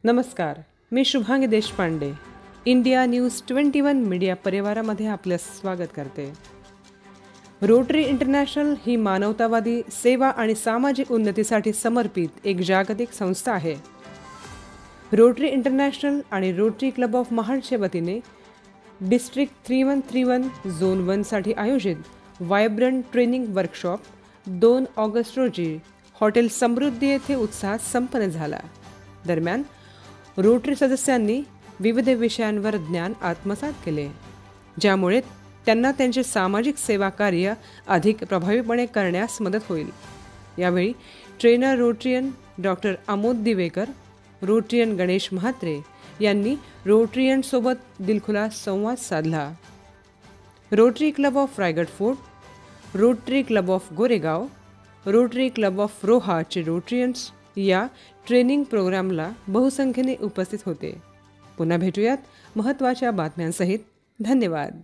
नमस्कार, मी Shubhangi Deshpande. India News 21 media परिवारामध्ये आपले स्वागत करते. रोटरी इंटरनॅशनल ही मानवतावादी सेवा आणि सामाजिक उन्नतीसाठी समर्पित एक जागतिक संस्था आहे. रोटरी इंटरनॅशनल आणि रोटरी क्लब ऑफ महाडच्या वतीने डिस्ट्रिक्ट 3131 झोन 1 साठी आयोजित वायब्रंट ट्रेनिंग वर्कशॉप 2 ऑगस्ट रोजी हॉटेल समृद्धी येथे उत्साहात संपन्न झाला. दरम्यान रोटरी सदस्यांनी विविध विषयांवर ज्ञान आत्मसात केले, ज्यामुळे त्यांना त्यांचे सामाजिक सेवा कार्य अधिक प्रभावीपणे करण्यास मदत होईल. यावेळी trainer Rotarian doctor Amod Divekar, Rotarian Ganesh Mhatre यांनी रोटरियनसोबत दिलखुलास संवाद साधला. Rotary Club of Raigad fort, Rotary Club of Goregaon, Rotary Club of रोहाचे रोटरियन्स या ट्रेनिंग प्रोग्रामला बहुसंख्येने उपस्थित होते. पुन्हा भेटूयात महत्त्वाच्या बातम्यांसहित. धन्यवाद.